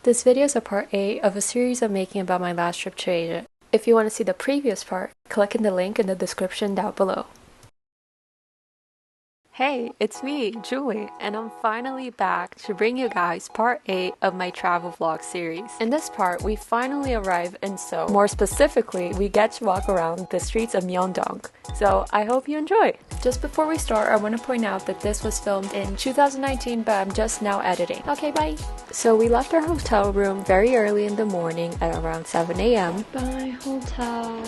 This video is a part 8 of a series I'm making about my last trip to Asia. If you want to see the previous part, click in the link in the description down below. Hey, it's me, Julie, and I'm finally back to bring you guys part 8 of my travel vlog series. In this part, we finally arrive in Seoul. More specifically, we get to walk around the streets of Myeong-Dong. So I hope you enjoy! Just before we start, I want to point out that this was filmed in 2019, but I'm just now editing. Okay, bye! So we left our hotel room very early in the morning at around 7 a.m. Bye, hotel.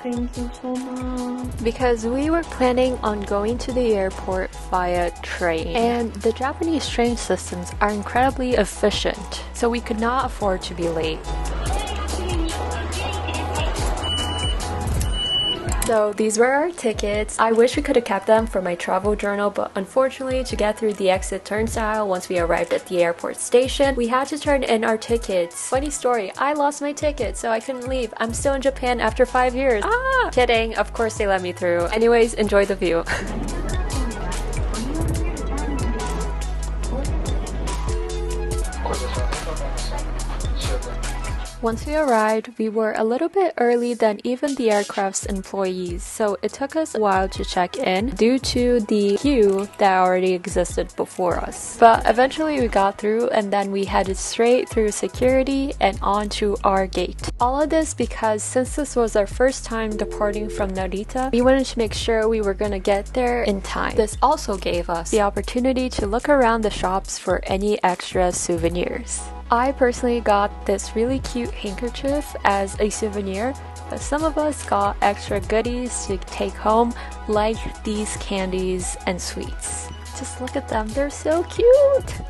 Thank you so much. Because we were planning on going to the airport via train. And the Japanese train systems are incredibly efficient, so we could not afford to be late. So these were our tickets. I wish we could have kept them for my travel journal, but unfortunately to get through the exit turnstile once we arrived at the airport station, we had to turn in our tickets. Funny story, I lost my ticket so I couldn't leave. I'm still in Japan after 5 years. Ah! Kidding, of course they let me through. Anyways, enjoy the view. Once we arrived, we were a little bit early than even the aircraft's employees, so it took us a while to check in due to the queue that already existed before us. But eventually we got through, and then we headed straight through security and onto our gate. All of this because since this was our first time departing from Narita, we wanted to make sure we were gonna get there in time. This also gave us the opportunity to look around the shops for any extra souvenirs. I personally got this really cute handkerchief as a souvenir, but some of us got extra goodies to take home, like these candies and sweets. Just look at them, they're so cute!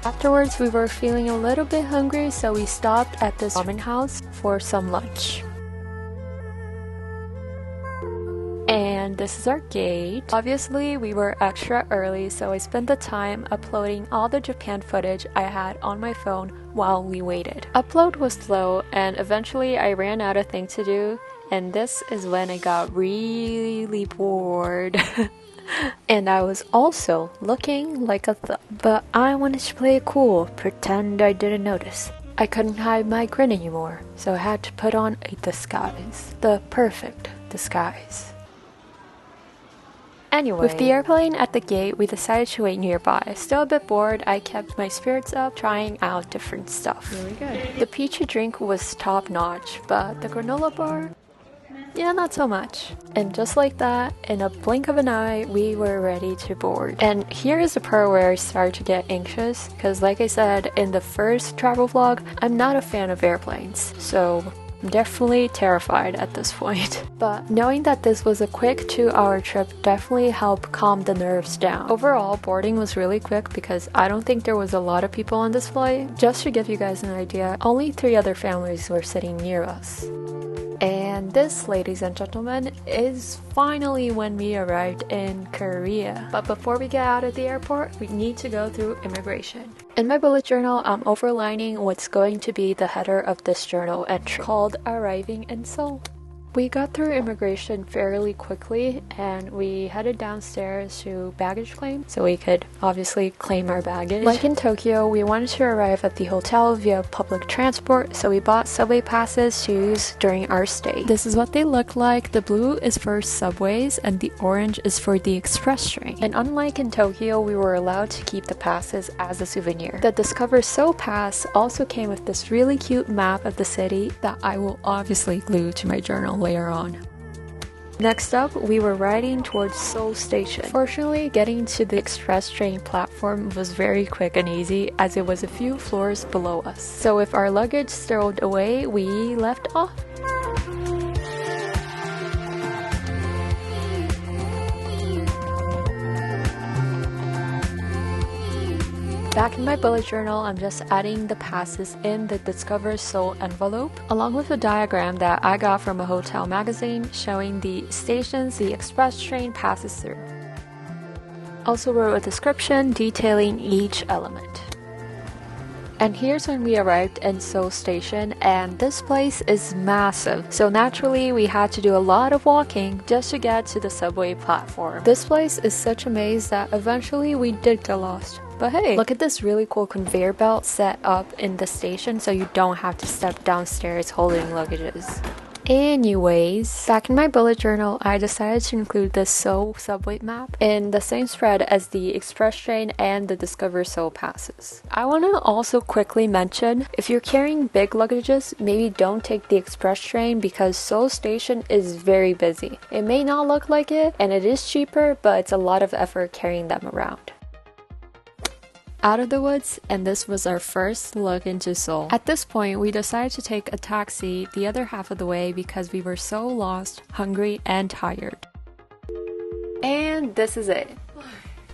Afterwards, we were feeling a little bit hungry, so we stopped at this ramen house for some lunch. And this is our gate. Obviously, we were extra early, so I spent the time uploading all the Japan footage I had on my phone while we waited. Upload was slow, and eventually I ran out of things to do, and this is when I got really bored. And I was also looking like a thug, but I wanted to play it cool, pretend I didn't notice. I couldn't hide my grin anymore, so I had to put on a disguise. The perfect disguise. Anyway, with the airplane at the gate, we decided to wait nearby. Still a bit bored, I kept my spirits up, trying out different stuff. Really good. The peachy drink was top notch, but the granola bar? Yeah, not so much. And just like that, in a blink of an eye, we were ready to board. And here is the part where I started to get anxious, because like I said in the first travel vlog, I'm not a fan of airplanes, so I'm definitely terrified at this point. But knowing that this was a quick 2-hour trip definitely helped calm the nerves down. Overall, boarding was really quick because I don't think there was a lot of people on this flight. Just to give you guys an idea, only 3 other families were sitting near us. And this, ladies and gentlemen, is finally when we arrived in Korea. But before we get out of the airport, we need to go through immigration. In my bullet journal, I'm overlining what's going to be the header of this journal entry, called Arriving in Seoul. We got through immigration fairly quickly, and we headed downstairs to baggage claim so we could obviously claim our baggage. Like in Tokyo, we wanted to arrive at the hotel via public transport, so we bought subway passes to use during our stay. This is what they look like. The blue is for subways and the orange is for the express train. And unlike in Tokyo, we were allowed to keep the passes as a souvenir. The Discover Seoul pass also came with this really cute map of the city that I will obviously glue to my journal later on. Next up, we were riding towards Seoul Station. Fortunately, getting to the express train platform was very quick and easy as it was a few floors below us. So if our luggage stowed away, we left off. Back in my bullet journal, I'm just adding the passes in the Discover Seoul envelope, along with a diagram that I got from a hotel magazine showing the stations the express train passes through. Also wrote a description detailing each element. And here's when we arrived in Seoul Station, and this place is massive, so naturally we had to do a lot of walking just to get to the subway platform. This place is such a maze that eventually we did get lost. But hey, look at this really cool conveyor belt set up in the station so you don't have to step downstairs holding luggages. Anyways, back in my bullet journal, I decided to include the SEOUL subway map in the same spread as the express train and the Discover SEOUL passes. I want to also quickly mention, if you're carrying big luggages, maybe don't take the express train because SEOUL station is very busy. It may not look like it, and it is cheaper, but it's a lot of effort carrying them around. Out of the woods, and this was our first look into Seoul. At this point, we decided to take a taxi the other half of the way because we were so lost, hungry, and tired. And this is it.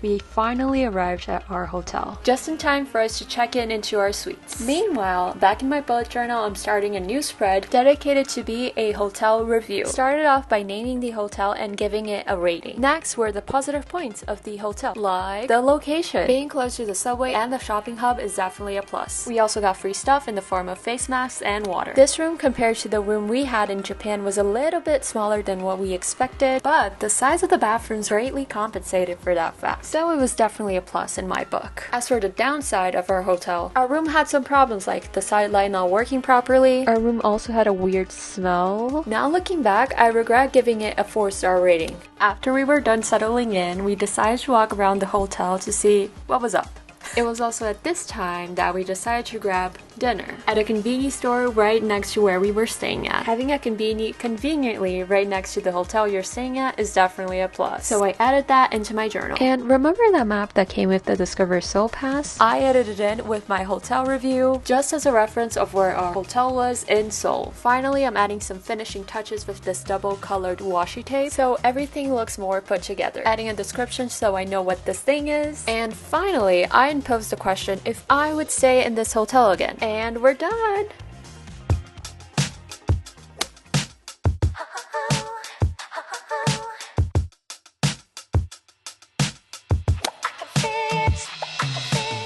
We finally arrived at our hotel, just in time for us to check in into our suites. Meanwhile, back in my bullet journal, I'm starting a new spread dedicated to be a hotel review. Started off by naming the hotel and giving it a rating. Next were the positive points of the hotel, like the location. Being close to the subway and the shopping hub is definitely a plus. We also got free stuff in the form of face masks and water. This room compared to the room we had in Japan was a little bit smaller than what we expected, but the size of the bathrooms greatly compensated for that fact. So it was definitely a plus in my book. As for the downside of our hotel, our room had some problems like the side light not working properly. Our room also had a weird smell. Now looking back, I regret giving it a 4-star rating. After we were done settling in, we decided to walk around the hotel to see what was up. It was also at this time that we decided to grab dinner at a convenience store right next to where we were staying at. Having a conveniently right next to the hotel you're staying at is definitely a plus. So I added that into my journal. And remember that map that came with the Discover SEOUL pass? I added it in with my hotel review just as a reference of where our hotel was in Seoul. Finally, I'm adding some finishing touches with this double colored washi tape so everything looks more put together. Adding a description so I know what this thing is. And finally, I posed the question if I would stay in this hotel again. And we're done!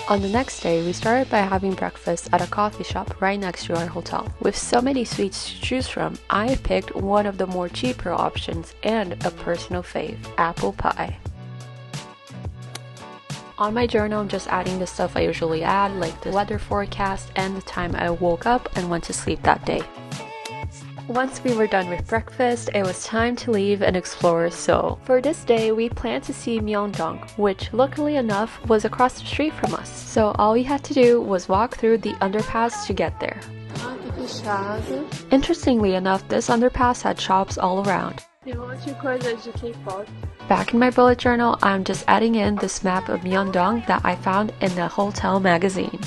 On the next day, we started by having breakfast at a coffee shop right next to our hotel. With so many sweets to choose from, I picked one of the more cheaper options and a personal fave, apple pie. On my journal, I'm just adding the stuff I usually add, like the weather forecast and the time I woke up and went to sleep that day. Once we were done with breakfast, it was time to leave and explore Seoul. For this day, we planned to see Myeong-Dong, which luckily enough was across the street from us. So all we had to do was walk through the underpass to get there. Interestingly enough, this underpass had shops all around. Back in my bullet journal, I'm just adding in this map of Myeong-Dong that I found in the hotel magazine.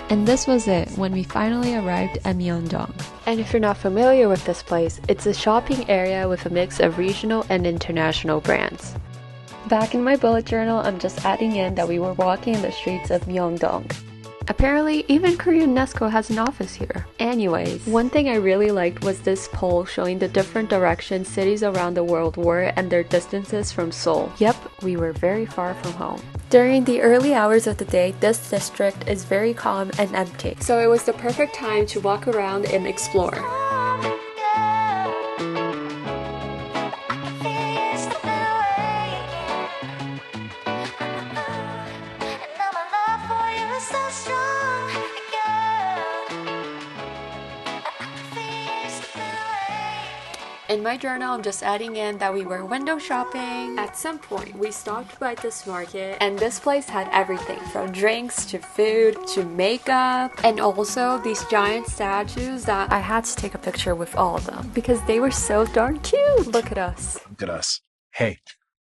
And this was it when we finally arrived at Myeong-Dong. And if you're not familiar with this place, it's a shopping area with a mix of regional and international brands. Back in my bullet journal, I'm just adding in that we were walking in the streets of Myeong-Dong. Apparently, even Korean Nesco has an office here. Anyways, one thing I really liked was this poll showing the different directions cities around the world were and their distances from Seoul. Yep, we were very far from home. During the early hours of the day, this district is very calm and empty, so it was the perfect time to walk around and explore. In my journal, I'm just adding in that we were window shopping. At some point, we stopped by this market, and this place had everything from drinks to food to makeup, and also these giant statues that I had to take a picture with all of them because they were so darn cute. Look at us. Look at us. Hey,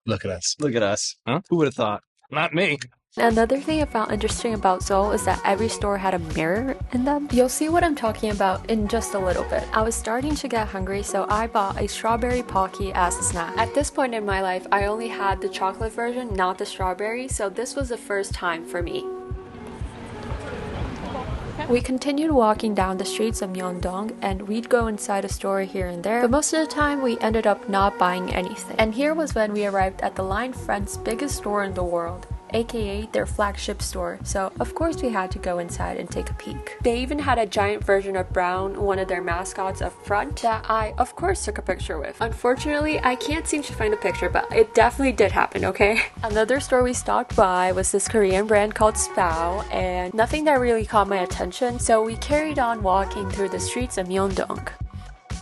look at us. Look at us. Huh? Who would have thought? Not me. Another thing I found interesting about Seoul is that every store had a mirror in them. You'll see what I'm talking about in just a little bit. I was starting to get hungry, so I bought a strawberry Pocky as a snack. At this point in my life, I only had the chocolate version, not the strawberry, so this was the first time for me. We continued walking down the streets of Myeong-Dong, and we'd go inside a store here and there, but most of the time we ended up not buying anything. And here was when we arrived at the line front's biggest store in the world, aka their flagship store, so of course we had to go inside and take a peek. They even had a giant version of Brown, one of their mascots, up front that I of course took a picture with. Unfortunately, I can't seem to find a picture, but it definitely did happen, okay? Another store we stopped by was this Korean brand called SEOUL, and nothing that really caught my attention, so we carried on walking through the streets of Myeong-Dong.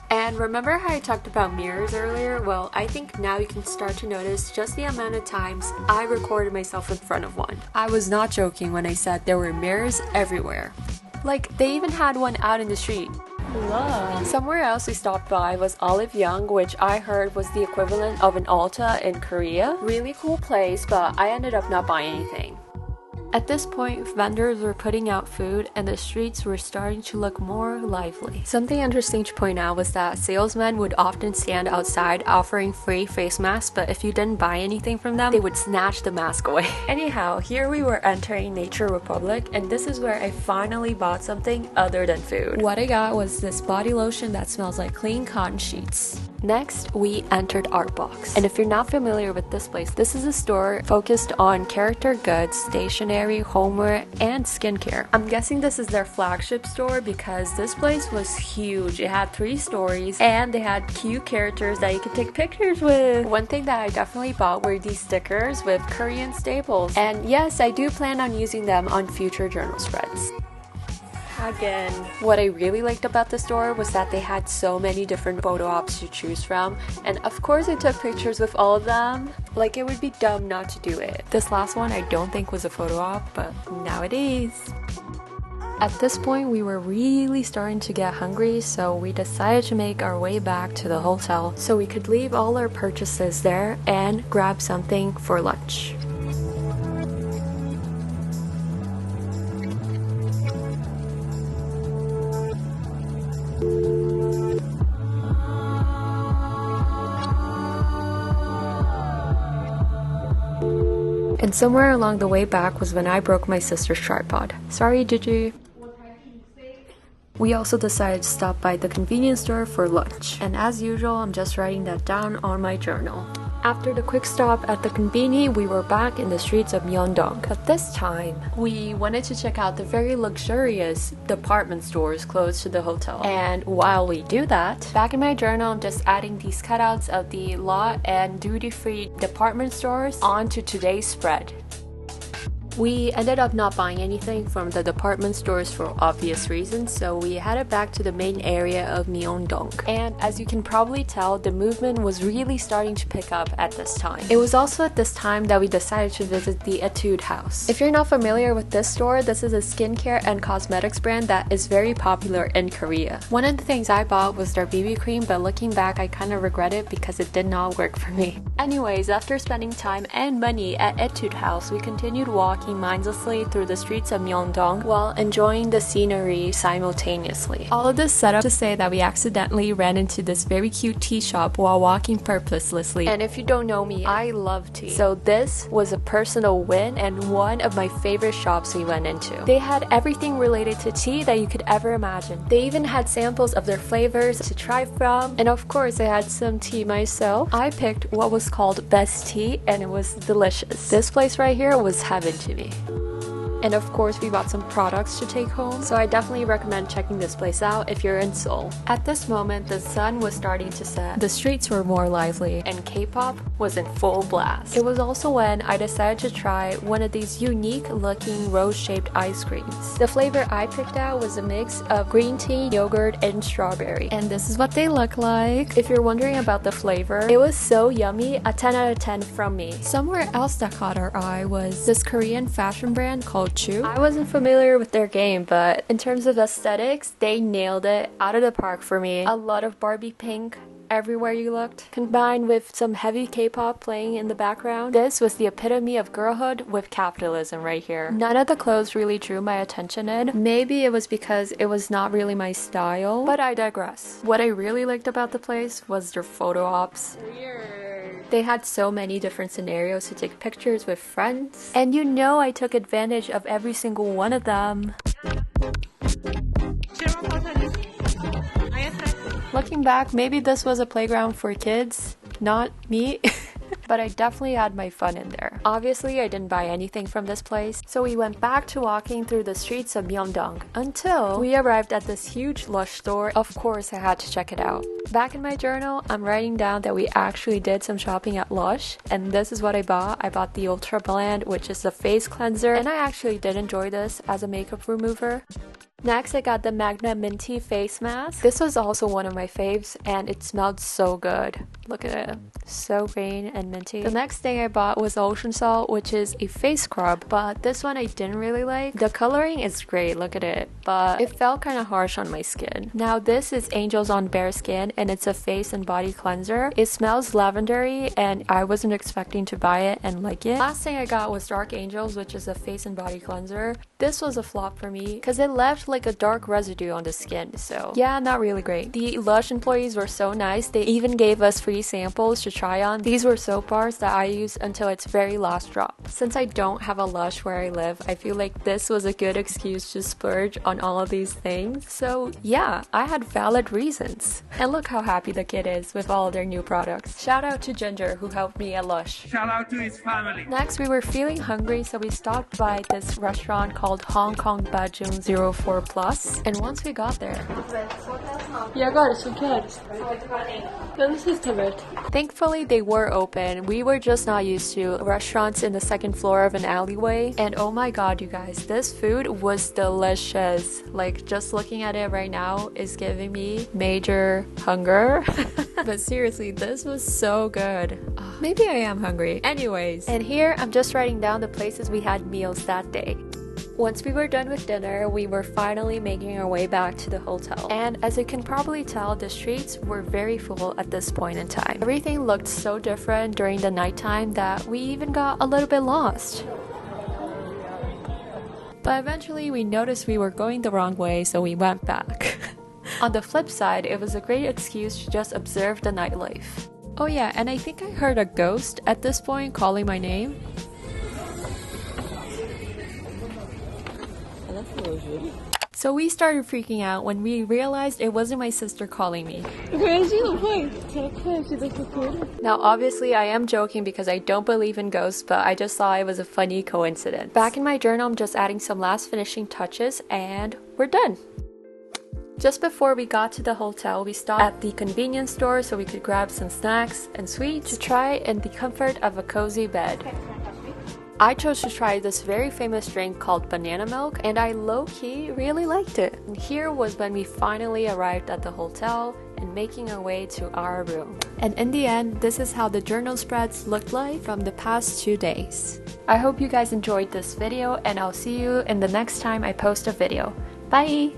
And remember how I talked about mirrors earlier? Well, I think now you can start to notice just the amount of times I recorded myself in front of one. I was not joking when I said there were mirrors everywhere. Like, they even had one out in the street. Love. Somewhere else we stopped by was Olive Young, which I heard was the equivalent of an Ulta in Korea. Really cool place, but I ended up not buying anything. At this point, vendors were putting out food and the streets were starting to look more lively. Something interesting to point out was that salesmen would often stand outside offering free face masks, but if you didn't buy anything from them, they would snatch the mask away. Anyhow, here we were entering Nature Republic, and this is where I finally bought something other than food. What I got was this body lotion that smells like clean cotton sheets. Next, we entered Artbox. And if you're not familiar with this place, this is a store focused on character goods, stationery, homeware, and skincare. I'm guessing this is their flagship store because this place was huge. It had 3 stories and they had cute characters that you could take pictures with. One thing that I definitely bought were these stickers with Korean staples. And yes, I do plan on using them on future journal spreads. Again, what I really liked about the store was that they had so many different photo ops to choose from, and of course I took pictures with all of them. Like, it would be dumb not to do it. This last one I don't think was a photo op, but now it is. At this point, we were really starting to get hungry, so we decided to make our way back to the hotel so we could leave all our purchases there and grab something for lunch. And somewhere along the way back was when I broke my sister's tripod. Sorry, Gigi. We also decided to stop by the convenience store for lunch. And as usual, I'm just writing that down on my journal. After the quick stop at the conveni, we were back in the streets of Myeong-Dong. But this time, we wanted to check out the very luxurious department stores close to the hotel. And while we do that, back in my journal, I'm just adding these cutouts of the lot and duty-free department stores onto today's spread. We ended up not buying anything from the department stores for obvious reasons, so we headed back to the main area of Myeong-Dong. And as you can probably tell, the movement was really starting to pick up at this time. It was also at this time that we decided to visit the Etude House. If you're not familiar with this store, this is a skincare and cosmetics brand that is very popular in Korea. One of the things I bought was their BB cream, but looking back, I kind of regret it because it did not work for me. Anyways, after spending time and money at Etude House, we continued walking mindlessly through the streets of Myeong-Dong while enjoying the scenery simultaneously. All of this set up to say that we accidentally ran into this very cute tea shop while walking purposelessly. And if you don't know me, I love tea. So this was a personal win and one of my favorite shops we went into. They had everything related to tea that you could ever imagine. They even had samples of their flavors to try from, and of course I had some tea myself. I picked what was called best tea and it was delicious. This place right here was heaven to me. And of course we bought some products to take home, so I definitely recommend checking this place out if you're in Seoul. At this moment, the sun was starting to set, the streets were more lively, and K-pop was in full blast. It was also when I decided to try one of these unique looking rose-shaped ice creams. The flavor I picked out was a mix of green tea, yogurt, and strawberry. And this is what they look like. If you're wondering about the flavor, it was so yummy, a 10 out of 10 from me. Somewhere else that caught our eye was this Korean fashion brand called Chu. I wasn't familiar with their game, but in terms of aesthetics, they nailed it out of the park for me. A lot of Barbie pink everywhere you looked, combined with some heavy K-pop playing in the background. This was the epitome of girlhood with capitalism right here. None of the clothes really drew my attention in. Maybe it was because it was not really my style, but I digress. What I really liked about the place was their photo ops. They had so many different scenarios to take pictures with friends, and you know I took advantage of every single one of them. Looking back, maybe this was a playground for kids, not me. but I definitely had my fun in there. Obviously, I didn't buy anything from this place, so we went back to walking through the streets of Myeong-Dong until we arrived at this huge Lush store. Of course, I had to check it out. Back in my journal, I'm writing down that we actually did some shopping at Lush, and this is what I bought. I bought the Ultra Blend, which is the face cleanser, and I actually did enjoy this as a makeup remover. Next, I got the Magna Minty face mask. This was also one of my faves, and it smelled so good. Look at it. So green and minty. The next thing I bought was Ocean Salt, which is a face scrub, but this one I didn't really like. The coloring is great, look at it, but it felt kind of harsh on my skin. Now this is Angels on Bare Skin, and it's a face and body cleanser. It smells lavendery, and I wasn't expecting to buy it and like it. Last thing I got was Dark Angels, which is a face and body cleanser. This was a flop for me because it left like a dark residue on the skin, so yeah, not really great. The Lush employees were so nice. They even gave us free samples to try on. These were soap bars that I used until its very last drop. Since I don't have a Lush where I live, I feel like this was a good excuse to splurge on all of these things. So yeah, I had valid reasons. And look how happy the kid is with all their new products. Shout out to Ginger who helped me at Lush. Shout out to his family. Next, we were feeling hungry, so we stopped by this restaurant called Hong Kong Bajung 04 Plus. And once we got there, thankfully they were open. We were just not used to restaurants in the second floor of an alleyway. And oh my god, you guys, this food was delicious. Like, just looking at it right now is giving me major hunger. But seriously, this was so good. Maybe I am hungry. Anyways, and here I'm just writing down the places we had meals that day. Once we were done with dinner, we were finally making our way back to the hotel. And as you can probably tell, the streets were very full at this point in time. Everything looked so different during the nighttime that we even got a little bit lost. But eventually we noticed we were going the wrong way, so we went back. On the flip side, it was a great excuse to just observe the nightlife. Oh yeah, and I think I heard a ghost at this point calling my name. So we started freaking out when we realized it wasn't my sister calling me. Now obviously I am joking because I don't believe in ghosts, but I just thought it was a funny coincidence. Back in my journal, I'm just adding some last finishing touches and we're done. Just before we got to the hotel, we stopped at the convenience store so we could grab some snacks and sweets to try in the comfort of a cozy bed. I chose to try this very famous drink called banana milk, and I low-key really liked it. And here was when we finally arrived at the hotel and making our way to our room. And in the end, this is how the journal spreads looked like from the past 2 days. I hope you guys enjoyed this video, and I'll see you in the next time I post a video. Bye!